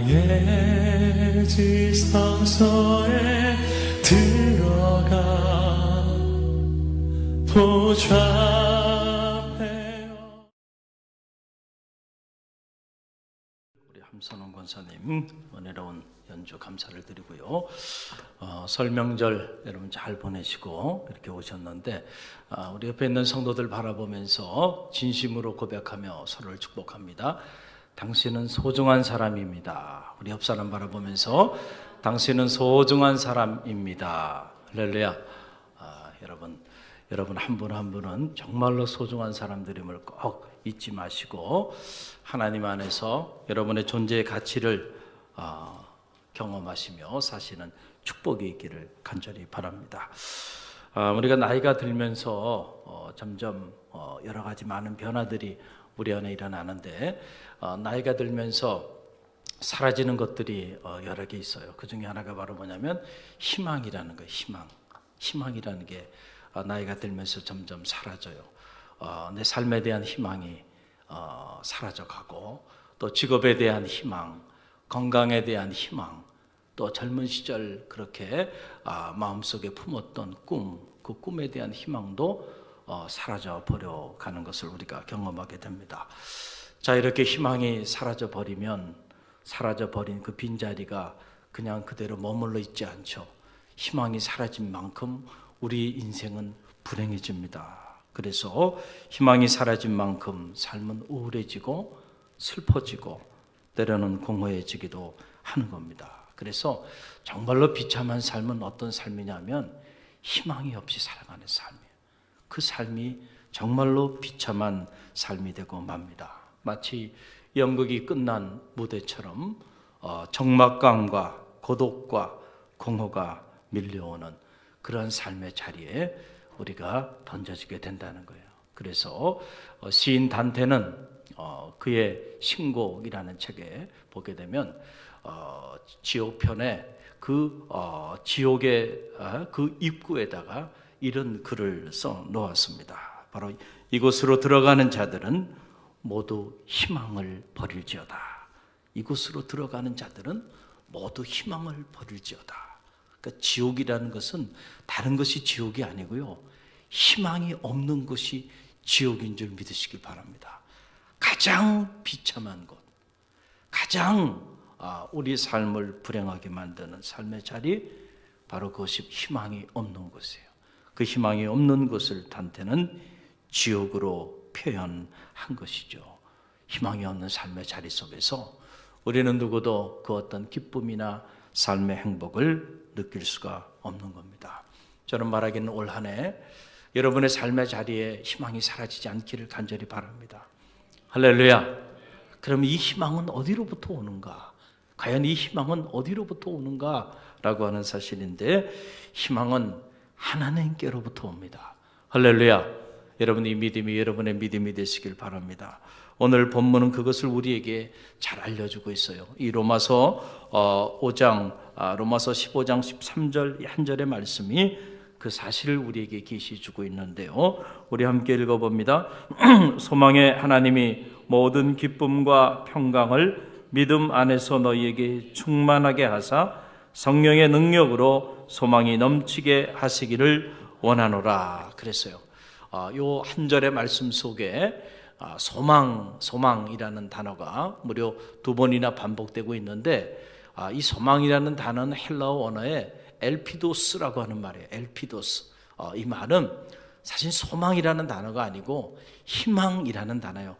나의 지성소에 들어가 보좌하며. 우리 함선원 권사님 은혜로운 연주 감사를 드리고요. 설명절 여러분 잘 보내시고 이렇게 오셨는데, 우리 옆에 있는 성도들 바라보면서 진심으로 고백하며 서로를 축복합니다. 당신은 소중한 사람입니다. 우리 옆 사람 바라보면서 당신은 소중한 사람입니다. 할렐루야. 여러분 한 분 한 분은 정말로 소중한 사람들임을 꼭 잊지 마시고 하나님 안에서 여러분의 존재의 가치를 경험하시며 사시는 축복이 있기를 간절히 바랍니다. 우리가 나이가 들면서 점점 여러 가지 많은 변화들이 우리 안에 일어나는데, 나이가 들면서 사라지는 것들이 여러 개 있어요. 그 중에 하나가 바로 뭐냐면 희망이라는 거예요. 희망이라는 게 나이가 들면서 점점 사라져요. 내 삶에 대한 희망이 사라져가고, 또 직업에 대한 희망, 건강에 대한 희망, 또 젊은 시절 그렇게 마음속에 품었던 그 꿈에 대한 희망도 사라져 버려 가는 것을 우리가 경험하게 됩니다. 자, 이렇게 희망이 사라져 버리면 사라져 버린 그 빈자리가 그냥 그대로 머물러 있지 않죠. 희망이 사라진 만큼 우리 인생은 불행해집니다. 그래서 희망이 사라진 만큼 삶은 우울해지고 슬퍼지고 때로는 공허해지기도 하는 겁니다. 그래서 정말로 비참한 삶은 어떤 삶이냐면 희망이 없이 살아가는 삶이에요. 그 삶이 정말로 비참한 삶이 되고 맙니다. 마치 연극이 끝난 무대처럼 적막감과 고독과 공허가 밀려오는 그러한 삶의 자리에 우리가 던져지게 된다는 거예요. 그래서 시인 단테는 그의 신곡이라는 책에 보게 되면 지옥편에 그 지옥의 그 입구에다가 이런 글을 써 놓았습니다. 바로 이곳으로 들어가는 자들은 모두 희망을 버릴지어다. 이곳으로 들어가는 자들은 모두 희망을 버릴지어다. 그러니까 지옥이라는 것은 다른 것이 지옥이 아니고요, 희망이 없는 것이 지옥인 줄 믿으시길 바랍니다. 가장 비참한 곳, 가장 우리 삶을 불행하게 만드는 삶의 자리, 바로 그것이 희망이 없는 곳이에요. 그 희망이 없는 곳을 단테는 지옥으로 표현한 것이죠. 희망이 없는 삶의 자리 속에서 우리는 누구도 그 어떤 기쁨이나 삶의 행복을 느낄 수가 없는 겁니다. 저는 말하기는 올 한 해 여러분의 삶의 자리에 희망이 사라지지 않기를 간절히 바랍니다. 할렐루야. 그럼 이 희망은 어디로부터 오는가? 과연 이 희망은 어디로부터 오는가? 라고 하는 사실인데, 희망은 하나님께로부터 옵니다. 할렐루야. 여러분의 믿음이 되시길 바랍니다. 오늘 본문은 그것을 우리에게 잘 알려주고 있어요. 이 로마서 15장 13절 한 절의 말씀이 그 사실을 우리에게 계시해주고 있는데요. 우리 함께 읽어봅니다. 소망의 하나님이 모든 기쁨과 평강을 믿음 안에서 너희에게 충만하게 하사 성령의 능력으로 소망이 넘치게 하시기를 원하노라 그랬어요. 요 한 절의 말씀 속에 소망이라는 단어가 무려 2번이나 반복되고 있는데, 이 소망이라는 단어는 헬라어 언어에 엘피도스라고 하는 말이에요. 엘피도스. 이 말은 사실 소망이라는 단어가 아니고 희망이라는 단어예요.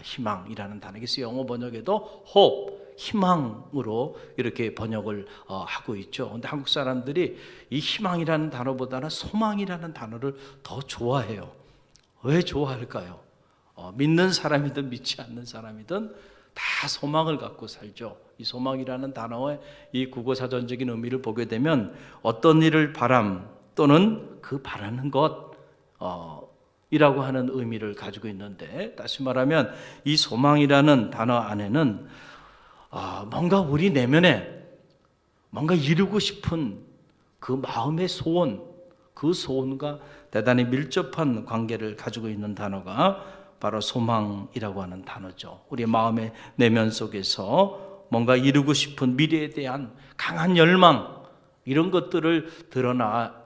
희망이라는 단어. 그래서 영어 번역에도 hope, 희망으로 이렇게 번역을 하고 있죠. 그런데 한국 사람들이 이 희망이라는 단어보다는 소망이라는 단어를 더 좋아해요. 왜 좋아할까요? 믿는 사람이든 믿지 않는 사람이든 다 소망을 갖고 살죠. 이 소망이라는 단어의 이 국어사전적인 의미를 보게 되면 어떤 일을 바람 또는 그 바라는 것 이라고 하는 의미를 가지고 있는데, 다시 말하면 이 소망이라는 단어 안에는 뭔가 우리 내면에 뭔가 이루고 싶은 그 마음의 소원, 그 소원과 대단히 밀접한 관계를 가지고 있는 단어가 바로 소망이라고 하는 단어죠. 우리 마음의 내면 속에서 뭔가 이루고 싶은 미래에 대한 강한 열망, 이런 것들을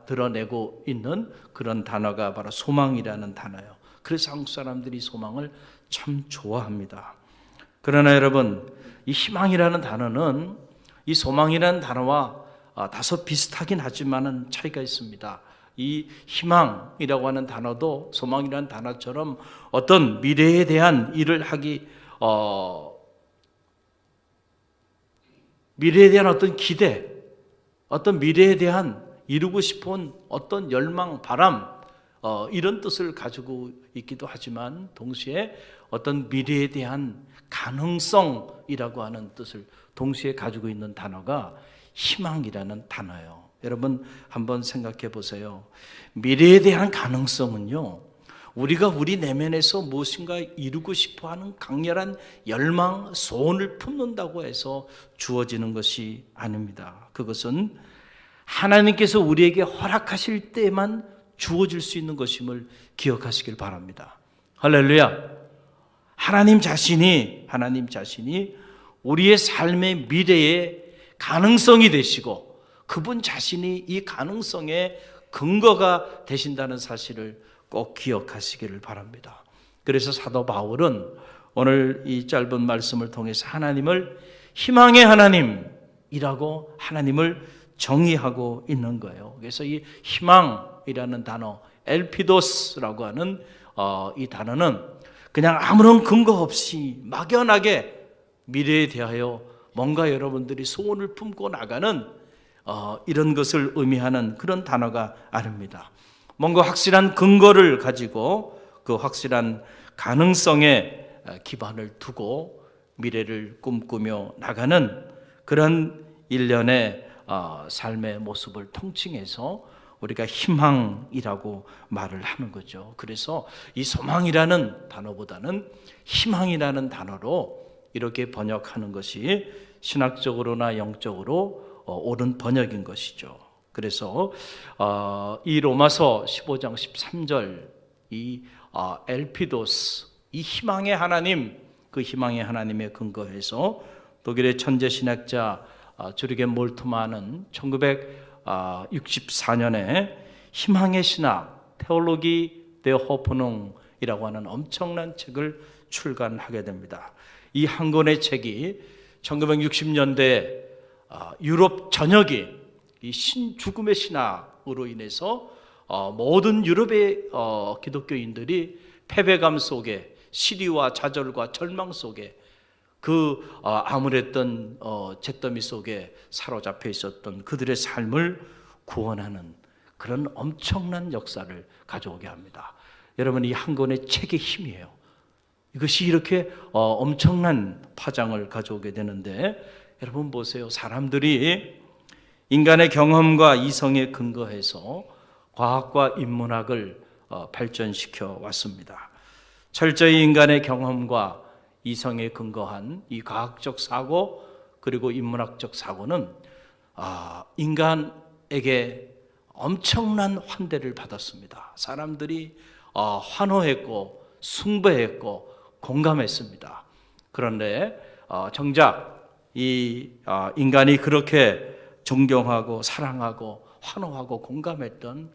드러내고 있는 그런 단어가 바로 소망이라는 단어예요. 그래서 한국 사람들이 소망을 참 좋아합니다. 그러나 여러분, 이 희망이라는 단어는 이 소망이라는 단어와 다소 비슷하긴 하지만은 차이가 있습니다. 이 희망이라고 하는 단어도 소망이라는 단어처럼 어떤 미래에 대한 일을 하기, 미래에 대한 어떤 기대, 어떤 미래에 대한 이루고 싶은 어떤 열망, 바람, 이런 뜻을 가지고 있기도 하지만 동시에 어떤 미래에 대한 가능성이라고 하는 뜻을 동시에 가지고 있는 단어가 희망이라는 단어예요. 여러분 한번 생각해 보세요. 미래에 대한 가능성은요, 우리가 우리 내면에서 무엇인가 이루고 싶어하는 강렬한 열망, 소원을 품는다고 해서 주어지는 것이 아닙니다. 그것은 하나님께서 우리에게 허락하실 때만 주어질 수 있는 것임을 기억하시길 바랍니다. 할렐루야. 하나님 자신이 우리의 삶의 미래의 가능성이 되시고 그분 자신이 이 가능성의 근거가 되신다는 사실을 꼭 기억하시기를 바랍니다. 그래서 사도 바울은 오늘 이 짧은 말씀을 통해서 하나님을 희망의 하나님이라고 하나님을 정의하고 있는 거예요. 그래서 이 희망이라는 단어, 엘피도스라고 하는 이 단어는 그냥 아무런 근거 없이 막연하게 미래에 대하여 뭔가 여러분들이 소원을 품고 나가는 이런 것을 의미하는 그런 단어가 아닙니다. 뭔가 확실한 근거를 가지고 그 확실한 가능성에 기반을 두고 미래를 꿈꾸며 나가는 그런 일련의 삶의 모습을 통칭해서 우리가 희망이라고 말을 하는 거죠. 그래서 이 소망이라는 단어보다는 희망이라는 단어로 이렇게 번역하는 것이 신학적으로나 영적으로 옳은 번역인 것이죠. 그래서 이 로마서 15장 13절 이 엘피도스, 이 희망의 하나님, 그 희망의 하나님에 근거해서 독일의 천재 신학자 주리겐 몰트만은 1964년에 희망의 신학, 테올로기 데 호프농이라고 하는 엄청난 책을 출간하게 됩니다. 이 한 권의 책이 1960년대 유럽 전역이 이 죽음의 신학으로 인해서 모든 유럽의 기독교인들이 패배감 속에, 시리와 좌절과 절망 속에, 그 암울했던 잿더미 속에 사로잡혀 있었던 그들의 삶을 구원하는 그런 엄청난 역사를 가져오게 합니다. 여러분, 이 한 권의 책의 힘이에요. 이것이 이렇게 엄청난 파장을 가져오게 되는데, 여러분 보세요. 사람들이 인간의 경험과 이성에 근거해서 과학과 인문학을 발전시켜 왔습니다. 철저히 인간의 경험과 이성에 근거한 이 과학적 사고 그리고 인문학적 사고는 인간에게 엄청난 환대를 받았습니다. 사람들이 환호했고 숭배했고 공감했습니다. 그런데 정작 이 인간이 그렇게 존경하고 사랑하고 환호하고 공감했던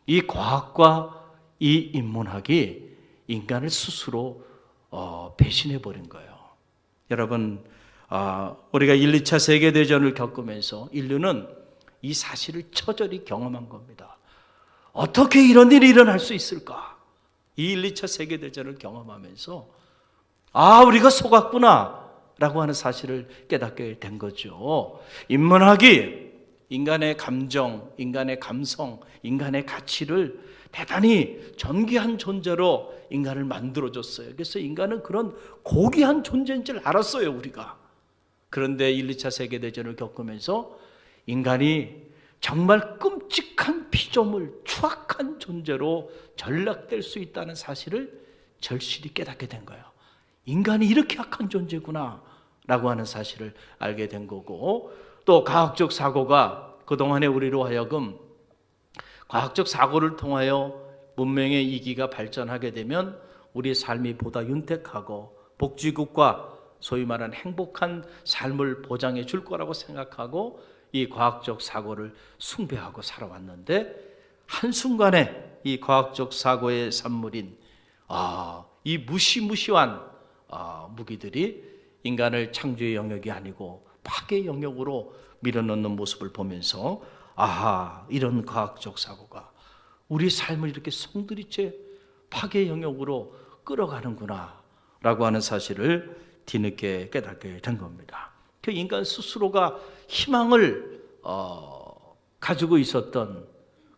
이 과학과 이 인문학이 인간을 스스로 배신해 버린 거예요. 여러분, 우리가 1, 2차 세계대전을 겪으면서 인류는 이 사실을 처절히 경험한 겁니다. 어떻게 이런 일이 일어날 수 있을까? 이 1, 2차 세계대전을 경험하면서 우리가 속았구나 라고 하는 사실을 깨닫게 된 거죠. 인문학이 인간의 감정, 인간의 감성, 인간의 가치를 대단히 존귀한 존재로 인간을 만들어줬어요. 그래서 인간은 그런 고귀한 존재인 줄 알았어요, 우리가. 그런데 1, 2차 세계대전을 겪으면서 인간이 정말 끔찍한 피조물, 추악한 존재로 전락될 수 있다는 사실을 절실히 깨닫게 된 거예요. 인간이 이렇게 악한 존재구나 라고 하는 사실을 알게 된 거고, 또 과학적 사고가 그동안에 우리로 하여금 과학적 사고를 통하여 문명의 이기가 발전하게 되면 우리의 삶이 보다 윤택하고 복지국가 소위 말하는 행복한 삶을 보장해 줄 거라고 생각하고 이 과학적 사고를 숭배하고 살아왔는데, 한순간에 이 과학적 사고의 산물인 이 무시무시한 무기들이 인간을 창조의 영역이 아니고 파괴의 영역으로 밀어넣는 모습을 보면서 이런 과학적 사고가 우리 삶을 이렇게 송두리째 파괴의 영역으로 끌어가는구나 라고 하는 사실을 뒤늦게 깨닫게 된 겁니다. 그 인간 스스로가 희망을 가지고 있었던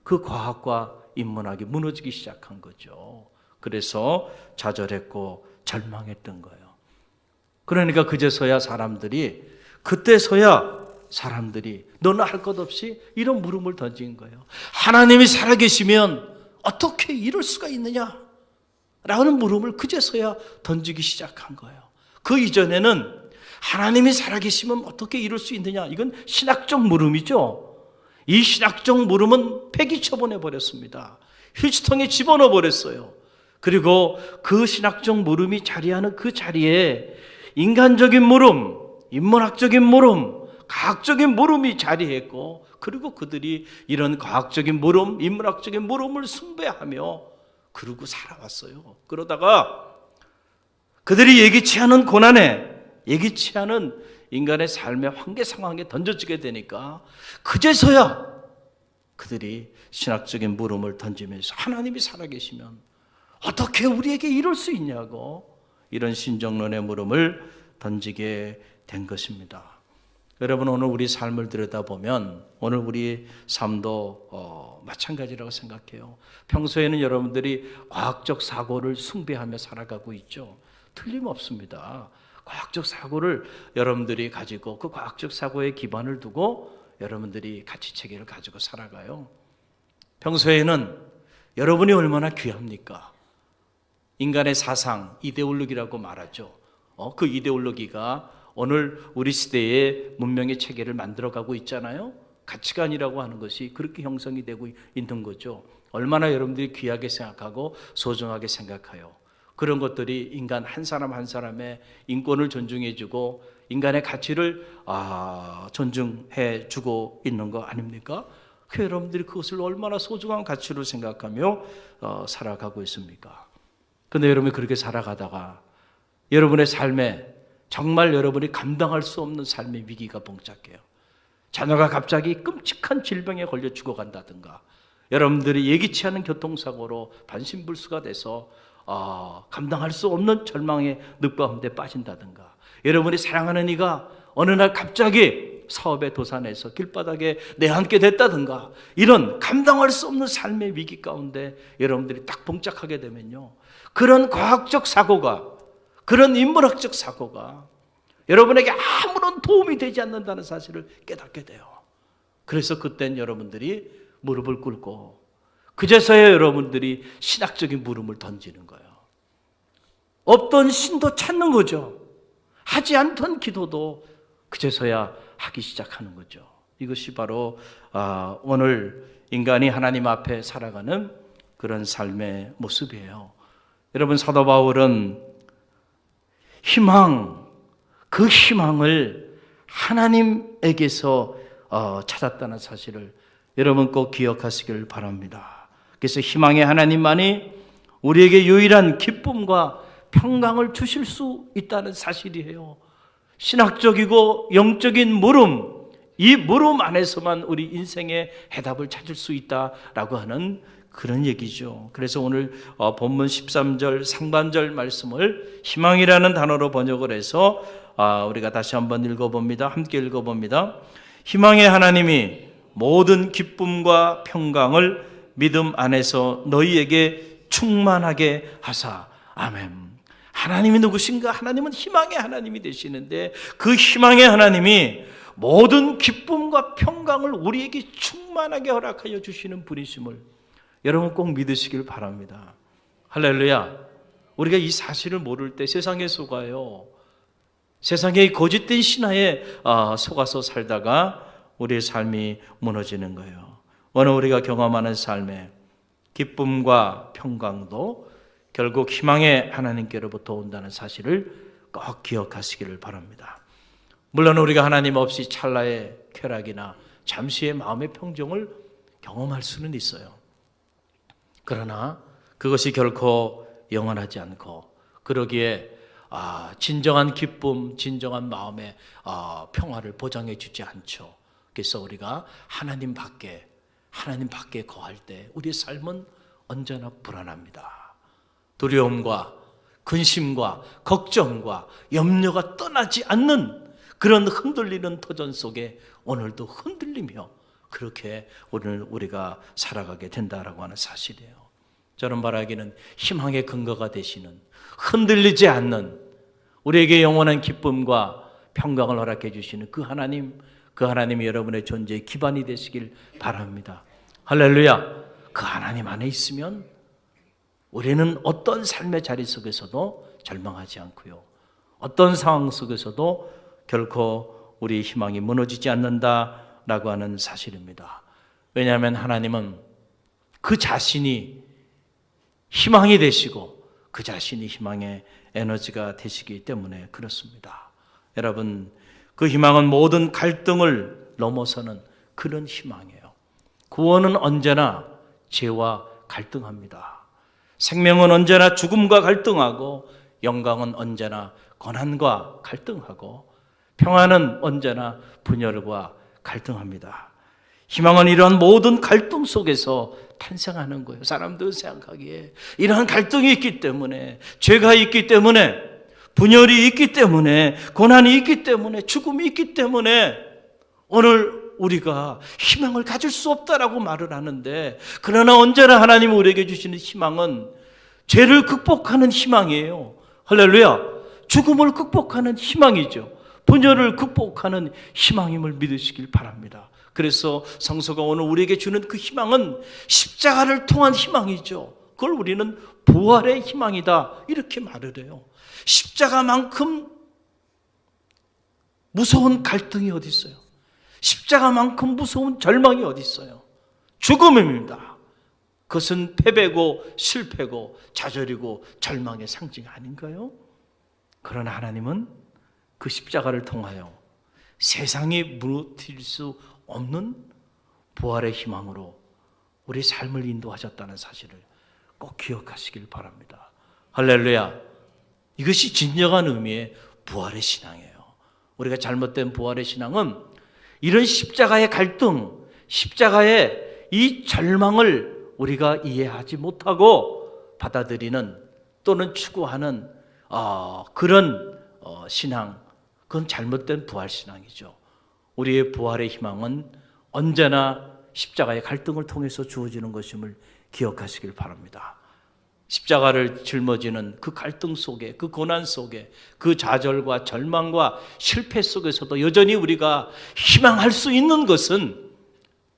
그 과학과 인문학이 무너지기 시작한 거죠. 그래서 좌절했고 절망했던 거예요. 그러니까 그제서야 그때서야 사람들이 너는 할 것 없이 이런 물음을 던진 거예요. 하나님이 살아계시면 어떻게 이럴 수가 있느냐? 라는 물음을 그제서야 던지기 시작한 거예요. 그 이전에는 하나님이 살아계시면 어떻게 이럴 수 있느냐? 이건 신학적 물음이죠. 이 신학적 물음은 폐기 처분해 버렸습니다. 휴지통에 집어넣어 버렸어요. 그리고 그 신학적 물음이 자리하는 그 자리에 인간적인 물음, 인문학적인 물음, 과학적인 물음이 자리했고, 그리고 그들이 이런 과학적인 물음, 인문학적인 물음을 숭배하며 그러고 살아왔어요. 그러다가 그들이 예기치 않은 고난에, 예기치 않은 인간의 삶의 한계 상황에 던져지게 되니까 그제서야 그들이 신학적인 물음을 던지면서 하나님이 살아계시면 어떻게 우리에게 이럴 수 있냐고 이런 신정론의 물음을 던지게 된 것입니다. 여러분, 오늘 우리 삶을 들여다보면 오늘 우리 삶도 마찬가지라고 생각해요. 평소에는 여러분들이 과학적 사고를 숭배하며 살아가고 있죠. 틀림없습니다. 과학적 사고를 여러분들이 가지고 그 과학적 사고에 기반을 두고 여러분들이 가치체계를 가지고 살아가요. 평소에는 여러분이 얼마나 귀합니까? 인간의 사상, 이데올로기라고 말하죠. 그 이데올로기가 오늘 우리 시대의 문명의 체계를 만들어가고 있잖아요. 가치관이라고 하는 것이 그렇게 형성이 되고 있는 거죠. 얼마나 여러분들이 귀하게 생각하고 소중하게 생각해요. 그런 것들이 인간 한 사람 한 사람의 인권을 존중해주고 인간의 가치를 존중해주고 있는 거 아닙니까? 그 여러분들이 그것을 얼마나 소중한 가치로 생각하며 살아가고 있습니까? 그런데 여러분이 그렇게 살아가다가 여러분의 삶에 정말 여러분이 감당할 수 없는 삶의 위기가 봉착해요. 자녀가 갑자기 끔찍한 질병에 걸려 죽어간다든가, 여러분들이 예기치 않은 교통사고로 반신불수가 돼서 감당할 수 없는 절망의 늪가운데 빠진다든가, 여러분이 사랑하는 이가 어느 날 갑자기 사업에 도산해서 길바닥에 내앉게 됐다든가, 이런 감당할 수 없는 삶의 위기 가운데 여러분들이 딱 봉착하게 되면요, 그런 과학적 사고가, 그런 인문학적 사고가 여러분에게 아무런 도움이 되지 않는다는 사실을 깨닫게 돼요. 그래서 그땐 여러분들이 무릎을 꿇고 그제서야 여러분들이 신학적인 물음을 던지는 거예요. 없던 신도 찾는 거죠. 하지 않던 기도도 그제서야 하기 시작하는 거죠. 이것이 바로 오늘 인간이 하나님 앞에 살아가는 그런 삶의 모습이에요. 여러분, 사도 바울은 희망, 그 희망을 하나님에게서 찾았다는 사실을 여러분 꼭 기억하시길 바랍니다. 그래서 희망의 하나님만이 우리에게 유일한 기쁨과 평강을 주실 수 있다는 사실이에요. 신학적이고 영적인 물음, 이 물음 안에서만 우리 인생의 해답을 찾을 수 있다라고 하는 그런 얘기죠. 그래서 오늘 본문 13절 상반절 말씀을 희망이라는 단어로 번역을 해서 우리가 다시 한번 읽어봅니다. 함께 읽어봅니다. 희망의 하나님이 모든 기쁨과 평강을 믿음 안에서 너희에게 충만하게 하사. 아멘. 하나님이 누구신가? 하나님은 희망의 하나님이 되시는데 그 희망의 하나님이 모든 기쁨과 평강을 우리에게 충만하게 허락하여 주시는 분이심을 여러분 꼭 믿으시길 바랍니다. 할렐루야. 우리가 이 사실을 모를 때 세상에 속아요. 세상의 거짓된 신화에 속아서 살다가 우리의 삶이 무너지는 거예요. 오늘 우리가 경험하는 삶의 기쁨과 평강도 결국 희망의 하나님께로부터 온다는 사실을 꼭 기억하시기를 바랍니다. 물론 우리가 하나님 없이 찰나의 쾌락이나 잠시의 마음의 평정을 경험할 수는 있어요. 그러나 그것이 결코 영원하지 않고, 그러기에 진정한 기쁨, 진정한 마음의 평화를 보장해 주지 않죠. 그래서 우리가 하나님 밖에 거할 때 우리의 삶은 언제나 불안합니다. 두려움과 근심과 걱정과 염려가 떠나지 않는 그런 흔들리는 터전 속에 오늘도 흔들리며 그렇게 오늘 우리가 살아가게 된다라고 하는 사실이에요. 저는 바라기는 희망의 근거가 되시는, 흔들리지 않는, 우리에게 영원한 기쁨과 평강을 허락해 주시는 그 하나님이 여러분의 존재의 기반이 되시길 바랍니다. 할렐루야. 그 하나님 안에 있으면 우리는 어떤 삶의 자리 속에서도 절망하지 않고요, 어떤 상황 속에서도 결코 우리의 희망이 무너지지 않는다라고 하는 사실입니다. 왜냐하면 하나님은 그 자신이 희망이 되시고 그 자신이 희망의 에너지가 되시기 때문에 그렇습니다. 여러분, 그 희망은 모든 갈등을 넘어서는 그런 희망이에요. 구원은 언제나 죄와 갈등합니다. 생명은 언제나 죽음과 갈등하고, 영광은 언제나 고난과 갈등하고, 평화는 언제나 분열과 갈등합니다. 희망은 이러한 모든 갈등 속에서 탄생하는 거예요. 사람들은 생각하기에 이러한 갈등이 있기 때문에, 죄가 있기 때문에, 분열이 있기 때문에, 고난이 있기 때문에, 죽음이 있기 때문에 오늘 우리가 희망을 가질 수 없다라고 말을 하는데, 그러나 언제나 하나님이 우리에게 주시는 희망은 죄를 극복하는 희망이에요. 할렐루야. 죽음을 극복하는 희망이죠. 분열을 극복하는 희망임을 믿으시길 바랍니다. 그래서 성서가 오늘 우리에게 주는 그 희망은 십자가를 통한 희망이죠. 그걸 우리는 부활의 희망이다 이렇게 말을 해요. 십자가만큼 무서운 갈등이 어디 있어요? 십자가만큼 무서운 절망이 어디 있어요? 죽음입니다. 그것은 패배고 실패고 좌절이고 절망의 상징 아닌가요? 그러나 하나님은 그 십자가를 통하여 세상이 무너뜨릴 수 없는 부활의 희망으로 우리 삶을 인도하셨다는 사실을 꼭 기억하시길 바랍니다. 할렐루야. 이것이 진정한 의미의 부활의 신앙이에요. 우리가 잘못된 부활의 신앙은 이런 십자가의 갈등, 십자가의 이 절망을 우리가 이해하지 못하고 받아들이는 또는 추구하는 그런 신앙, 그건 잘못된 부활 신앙이죠. 우리의 부활의 희망은 언제나 십자가의 갈등을 통해서 주어지는 것임을 기억하시길 바랍니다. 십자가를 짊어지는 그 갈등 속에, 그 고난 속에, 그 좌절과 절망과 실패 속에서도 여전히 우리가 희망할 수 있는 것은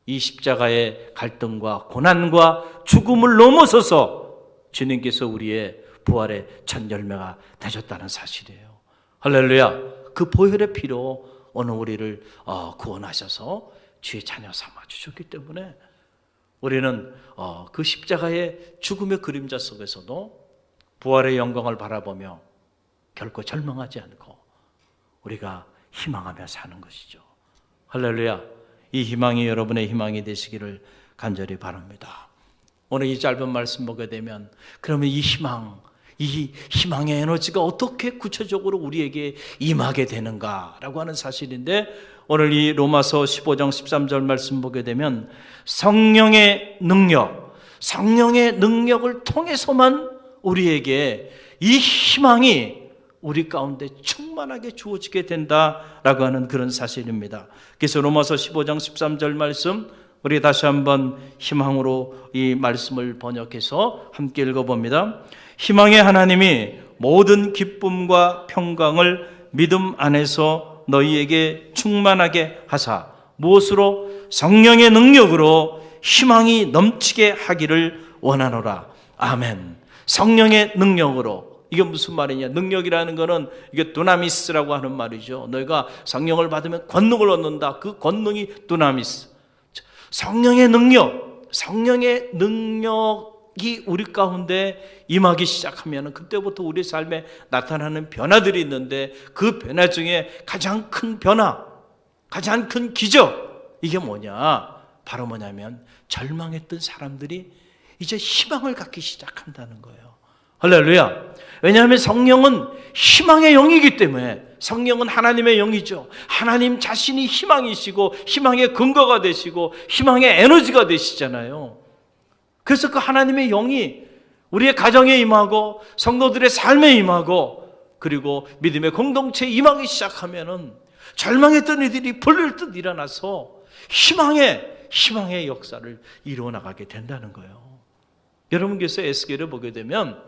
이 십자가의 갈등과 고난과 죽음을 넘어서서 주님께서 우리의 부활의 첫 열매가 되셨다는 사실이에요. 할렐루야. 그 보혈의 피로 오늘 우리를 구원하셔서 주의 자녀 삼아 주셨기 때문에 우리는 그 십자가의 죽음의 그림자 속에서도 부활의 영광을 바라보며 결코 절망하지 않고 우리가 희망하며 사는 것이죠. 할렐루야. 이 희망이 여러분의 희망이 되시기를 간절히 바랍니다. 오늘 이 짧은 말씀 보게 되면 그러면 이 희망의 에너지가 어떻게 구체적으로 우리에게 임하게 되는가라고 하는 사실인데, 오늘 이 로마서 15장 13절 말씀 보게 되면 성령의 능력을 통해서만 우리에게 이 희망이 우리 가운데 충만하게 주어지게 된다라고 하는 그런 사실입니다. 그래서 로마서 15장 13절 말씀 우리 다시 한번 희망으로 이 말씀을 번역해서 함께 읽어봅니다. 희망의 하나님이 모든 기쁨과 평강을 믿음 안에서 너희에게 충만하게 하사 무엇으로? 성령의 능력으로 희망이 넘치게 하기를 원하노라. 아멘. 성령의 능력으로. 이게 무슨 말이냐? 능력이라는 거는 이게 두나미스라고 하는 말이죠. 너희가 성령을 받으면 권능을 얻는다. 그 권능이 두나미스. 성령의 능력이 우리 가운데 임하기 시작하면 그때부터 우리 삶에 나타나는 변화들이 있는데 그 변화 중에 가장 큰 변화, 가장 큰 기적, 이게 뭐냐? 바로 뭐냐면 절망했던 사람들이 이제 희망을 갖기 시작한다는 거예요. 할렐루야. 왜냐하면 성령은 희망의 영이기 때문에, 성령은 하나님의 영이죠. 하나님 자신이 희망이시고 희망의 근거가 되시고 희망의 에너지가 되시잖아요. 그래서 그 하나님의 영이 우리의 가정에 임하고 성도들의 삶에 임하고 그리고 믿음의 공동체에 임하기 시작하면은 절망했던 이들이 불릴듯 일어나서 희망의 역사를 이루어 나가게 된다는 거예요. 여러분께서 에스겔을 보게 되면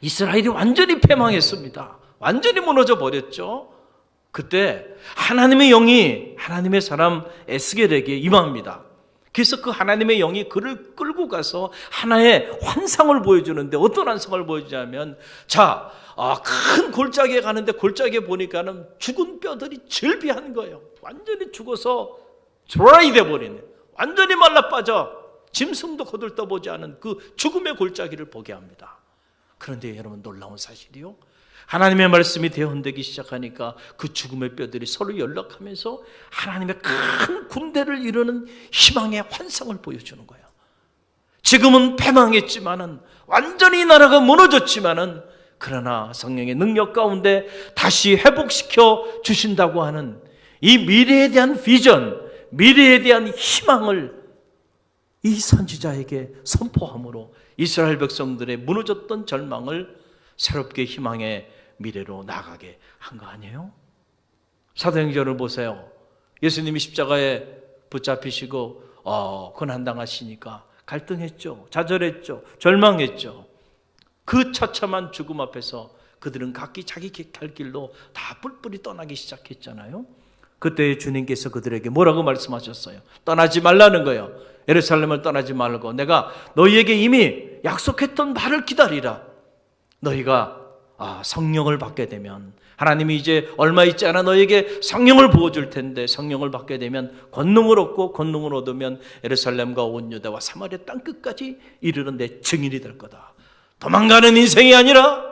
이스라엘이 완전히 패망했습니다. 완전히 무너져 버렸죠. 그때 하나님의 영이 하나님의 사람 에스겔에게 임합니다. 그래서 그 하나님의 영이 그를 끌고 가서 하나의 환상을 보여주는데, 어떤 환상을 보여주냐면, 큰 골짜기에 가는데 골짜기에 보니까는 죽은 뼈들이 절비한 거예요. 완전히 죽어서 드라이 돼버리네. 완전히 말라빠져 짐승도 거들떠보지 않은 그 죽음의 골짜기를 보게 합니다. 그런데 여러분, 놀라운 사실이요, 하나님의 말씀이 대언되기 시작하니까 그 죽음의 뼈들이 서로 연락하면서 하나님의 큰 군대를 이루는 희망의 환상을 보여주는 거예요. 지금은 패망했지만은, 완전히 나라가 무너졌지만은, 그러나 성령의 능력 가운데 다시 회복시켜 주신다고 하는 이 미래에 대한 비전, 미래에 대한 희망을 이 선지자에게 선포함으로 이스라엘 백성들의 무너졌던 절망을 새롭게 희망의 미래로 나가게 한 거 아니에요? 사도행전을 보세요. 예수님이 십자가에 붙잡히시고 고난당하시니까 갈등했죠. 좌절했죠. 절망했죠. 그 처참한 죽음 앞에서 그들은 각기 자기 갈 길로 다 뿔뿔이 떠나기 시작했잖아요. 그때 주님께서 그들에게 뭐라고 말씀하셨어요? 떠나지 말라는 거예요. 예루살렘을 떠나지 말고 내가 너희에게 이미 약속했던 말을 기다리라. 너희가 성령을 받게 되면, 하나님이 이제 얼마 있지 않아 너희에게 성령을 부어줄 텐데, 성령을 받게 되면 권능을 얻고, 권능을 얻으면 예루살렘과 온 유다와 사마리아 땅끝까지 이르는 내 증인이 될 거다. 도망가는 인생이 아니라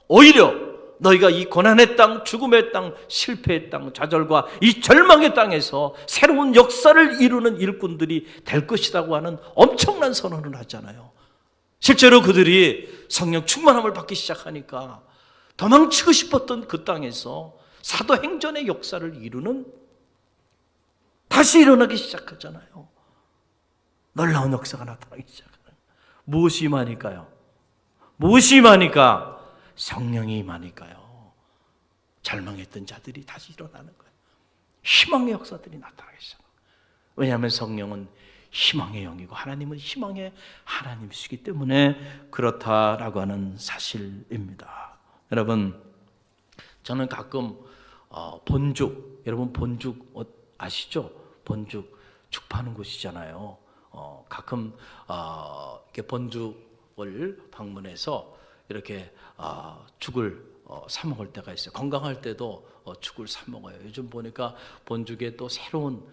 오히려 너희가 이 고난의 땅, 죽음의 땅, 실패의 땅, 좌절과 이 절망의 땅에서 새로운 역사를 이루는 일꾼들이 될 것이라고 하는 엄청난 선언을 하잖아요. 실제로 그들이 성령 충만함을 받기 시작하니까 도망치고 싶었던 그 땅에서 사도행전의 역사를 이루는, 다시 일어나기 시작하잖아요. 놀라운 역사가 나타나기 시작하는. 무엇이 임하니까요? 무엇이 임하니까? 성령이 임하니까요. 절망했던 자들이 다시 일어나는 거예요. 희망의 역사들이 나타나기 시작합니다. 왜냐하면 성령은 희망의 영이고 하나님은 희망의 하나님이시기 때문에 그렇다라고 하는 사실입니다. 여러분, 저는 가끔 본죽, 여러분 본죽 아시죠? 본죽 죽 파는 곳이잖아요. 가끔 이렇게 본죽을 방문해서 이렇게 죽을 사 먹을 때가 있어요. 건강할 때도 죽을 사 먹어요. 요즘 보니까 본죽에 또 새로운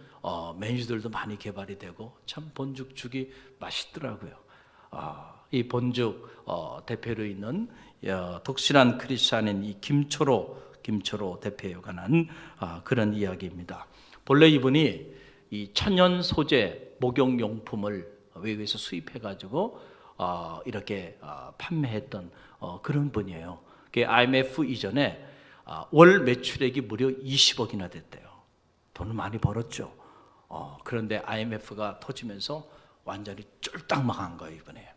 메뉴들도 많이 개발이 되고 참 본죽 죽이 맛있더라고요. 이 본죽 대표로 있는 독실한 크리스찬인 이 김초로 대표에 관한 그런 이야기입니다. 본래 이분이 이 천연 소재 목욕용품을 외국에서 수입해가지고 이렇게 판매했던 그런 분이에요. IMF 이전에 월 매출액이 무려 20억이나 됐대요. 돈을 많이 벌었죠. 그런데 IMF가 터지면서 완전히 쫄딱 망한 거예요, 이번에.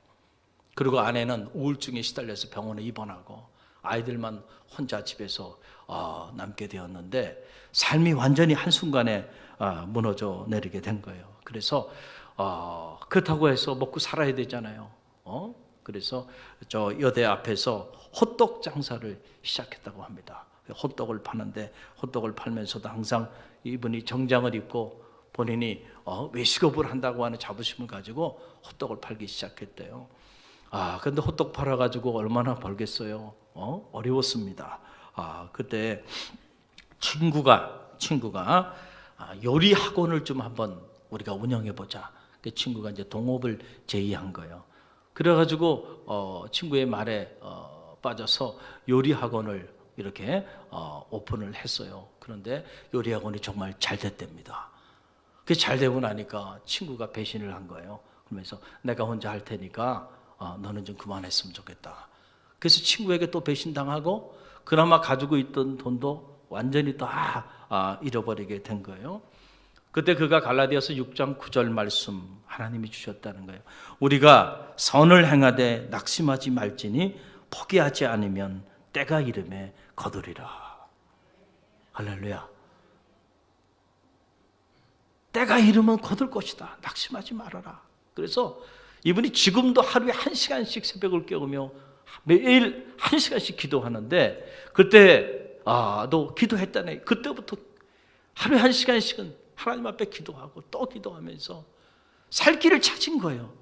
그리고 아내는 우울증에 시달려서 병원에 입원하고 아이들만 혼자 집에서 남게 되었는데 삶이 완전히 한순간에 무너져 내리게 된 거예요. 그래서 그렇다고 해서 먹고 살아야 되잖아요. 그래서 저 여대 앞에서 호떡 장사를 시작했다고 합니다. 호떡을 파는데 그것을 팔면서도 항상 이분이 정장을 입고 본인이 외식업을 한다고 하는 자부심을 가지고 호떡을 팔기 시작했대요. 근데 호떡 팔아가지고 얼마나 벌겠어요? 어려웠습니다. 그때 친구가 요리 학원을 좀 한번 우리가 운영해 보자. 그 친구가 이제 동업을 제의한 거예요. 그래가지고 친구의 말에 빠져서 요리 학원을 이렇게 오픈을 했어요. 그런데 요리 학원이 정말 잘 됐답니다. 그게 잘 되고 나니까 친구가 배신을 한 거예요. 그러면서 내가 혼자 할 테니까 너는 좀 그만했으면 좋겠다. 그래서 친구에게 또 배신당하고 그나마 가지고 있던 돈도 완전히 다 잃어버리게 된 거예요. 그때 그가 갈라디아서 6장 9절 말씀 하나님이 주셨다는 거예요. 우리가 선을 행하되 낙심하지 말지니 포기하지 않으면 때가 이름에 거두리라. 할렐루야. 때가 이르면 거둘 것이다. 낙심하지 말아라. 그래서 이분이 지금도 하루에 1시간씩 새벽을 깨우며 매일 1시간씩 기도하는데 그때 너 기도했다네. 그때부터 하루에 1시간씩은 하나님 앞에 기도하고 또 기도하면서 살 길을 찾은 거예요.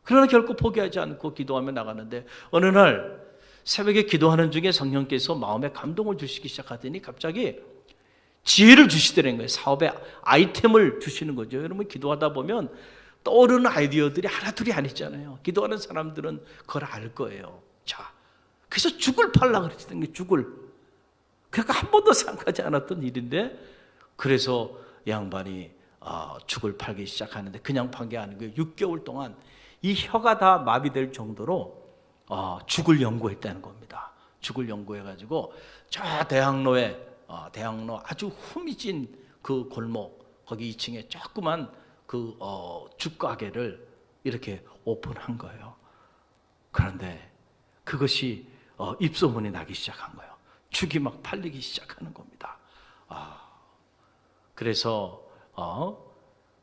그러나 결코 포기하지 않고 기도하며 나가는데 어느 날 새벽에 기도하는 중에 성령께서 마음에 감동을 주시기 시작하더니 갑자기 지혜를 주시더라는 거예요. 사업의 아이템을 주시는 거죠. 여러분 기도하다 보면 떠오르는 아이디어들이 하나둘이 아니잖아요. 기도하는 사람들은 그걸 알 거예요. 자, 그래서 죽을 팔라 그랬던 게 죽을. 그러니까 한 번도 생각하지 않았던 일인데 그래서 양반이 죽을 팔기 시작하는데 그냥 판 게 아니고 6개월 동안 이 혀가 다 마비될 정도로 죽을 연구했다는 겁니다. 죽을 연구해가지고 저 대학로 아주 후미진 그 골목 거기 2층에 조그만 그 죽가게를 이렇게 오픈한 거예요. 그런데 그것이 입소문이 나기 시작한 거예요. 죽이 막 팔리기 시작하는 겁니다. 그래서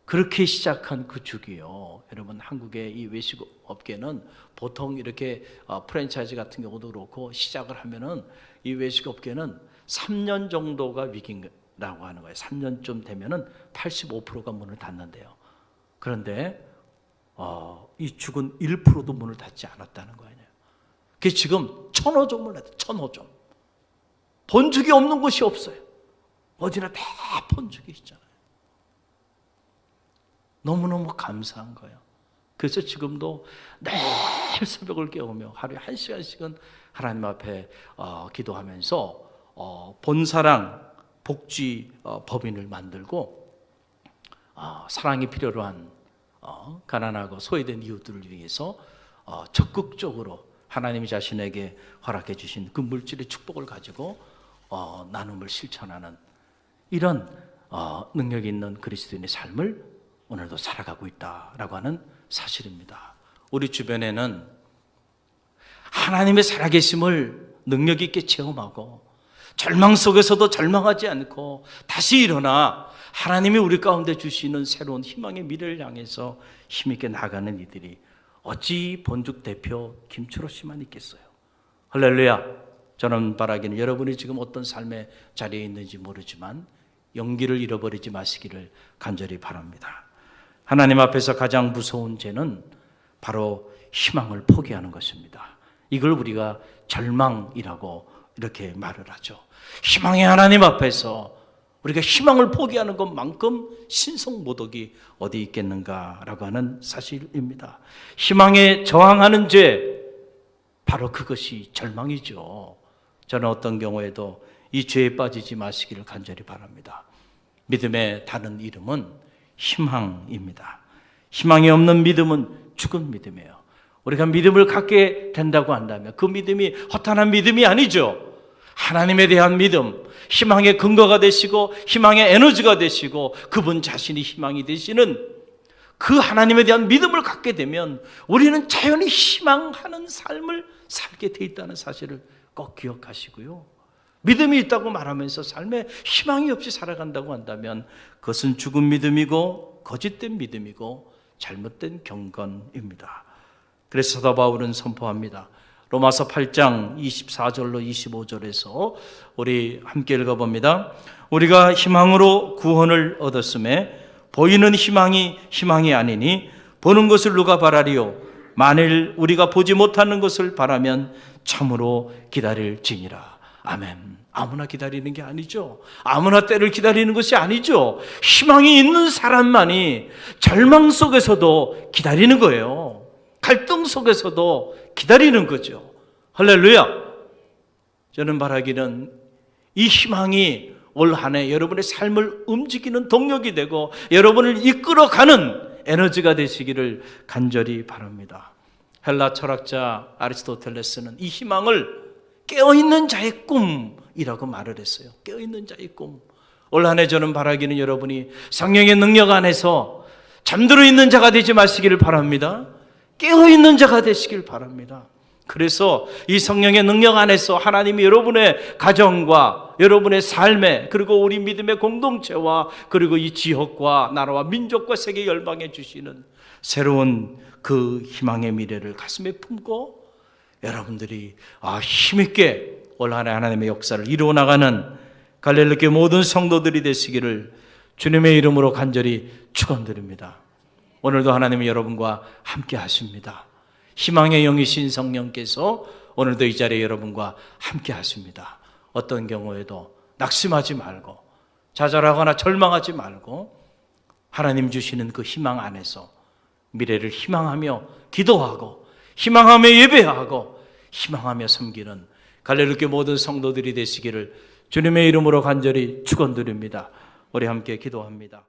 그렇게 시작한 그 죽이요. 여러분 한국의 이 외식 업계는 보통 이렇게 프랜차이즈 같은 경우도 그렇고 시작을 하면은 이 외식 업계는 3년 정도가 위기라고 하는 거예요. 3년쯤 되면은 85%가 문을 닫는데요. 그런데 이 죽은 1%도 문을 닫지 않았다는 거예요. 그게 지금 1,000호점을 냈어요. 1,000호점. 본죽이 없는 곳이 없어요. 어디나 다 본죽이 있잖아요. 너무너무 감사한 거예요. 그래서 지금도 매일 새벽을 깨우며 하루에 1시간씩은 하나님 앞에 기도하면서 본사랑 복지 법인을 만들고 사랑이 필요로 한 가난하고 소외된 이웃들을 위해서 적극적으로 하나님이 자신에게 허락해 주신 그 물질의 축복을 가지고 나눔을 실천하는 이런 능력 있는 그리스도인의 삶을 오늘도 살아가고 있다라고 하는 사실입니다. 우리 주변에는 하나님의 살아계심을 능력 있게 체험하고 절망 속에서도 절망하지 않고 다시 일어나 하나님이 우리 가운데 주시는 새로운 희망의 미래를 향해서 힘있게 나가는 이들이 어찌 본죽 대표 김철호 씨만 있겠어요. 할렐루야. 저는 바라기는 여러분이 지금 어떤 삶의 자리에 있는지 모르지만 용기를 잃어버리지 마시기를 간절히 바랍니다. 하나님 앞에서 가장 무서운 죄는 바로 희망을 포기하는 것입니다. 이걸 우리가 절망이라고 이렇게 말을 하죠. 희망의 하나님 앞에서 우리가 희망을 포기하는 것만큼 신성모독이 어디 있겠는가라고 하는 사실입니다. 희망에 저항하는 죄, 바로 그것이 절망이죠. 저는 어떤 경우에도 이 죄에 빠지지 마시기를 간절히 바랍니다. 믿음의 다른 이름은 희망입니다. 희망이 없는 믿음은 죽은 믿음이에요. 우리가 믿음을 갖게 된다고 한다면 그 믿음이 허탄한 믿음이 아니죠. 하나님에 대한 믿음, 희망의 근거가 되시고 희망의 에너지가 되시고 그분 자신이 희망이 되시는 그 하나님에 대한 믿음을 갖게 되면 우리는 자연히 희망하는 삶을 살게 돼 있다는 사실을 꼭 기억하시고요. 믿음이 있다고 말하면서 삶에 희망이 없이 살아간다고 한다면 그것은 죽은 믿음이고 거짓된 믿음이고 잘못된 경건입니다. 그래서 사도 바울은 선포합니다. 로마서 8장 24절로 25절에서 우리 함께 읽어봅니다. 우리가 희망으로 구원을 얻었음에 보이는 희망이 희망이 아니니 보는 것을 누가 바라리요? 만일 우리가 보지 못하는 것을 바라면 참으로 기다릴지니라. 아멘. 아무나 기다리는 게 아니죠. 아무나 때를 기다리는 것이 아니죠. 희망이 있는 사람만이 절망 속에서도 기다리는 거예요. 갈등 속에서도 기다리는 거죠. 할렐루야. 저는 바라기는 이 희망이 올 한 해 여러분의 삶을 움직이는 동력이 되고 여러분을 이끌어가는 에너지가 되시기를 간절히 바랍니다. 헬라 철학자 아리스토텔레스는 이 희망을 깨어있는 자의 꿈이라고 말을 했어요. 깨어있는 자의 꿈. 올 한 해 저는 바라기는 여러분이 성령의 능력 안에서 잠들어 있는 자가 되지 마시기를 바랍니다. 깨어있는 자가 되시길 바랍니다. 그래서 이 성령의 능력 안에서 하나님이 여러분의 가정과 여러분의 삶에 그리고 우리 믿음의 공동체와 그리고 이 지역과 나라와 민족과 세계 열방에 주시는 새로운 그 희망의 미래를 가슴에 품고 여러분들이 힘있게 올 한 해 하나님의 역사를 이루어 나가는 갈릴리교회 모든 성도들이 되시기를 주님의 이름으로 간절히 축원드립니다. 오늘도 하나님이 여러분과 함께 하십니다. 희망의 영이신 성령께서 오늘도 이 자리에 여러분과 함께 하십니다. 어떤 경우에도 낙심하지 말고 좌절하거나 절망하지 말고 하나님 주시는 그 희망 안에서 미래를 희망하며 기도하고 희망하며 예배하고 희망하며 섬기는 갈릴리교회 모든 성도들이 되시기를 주님의 이름으로 간절히 축원드립니다. 우리 함께 기도합니다.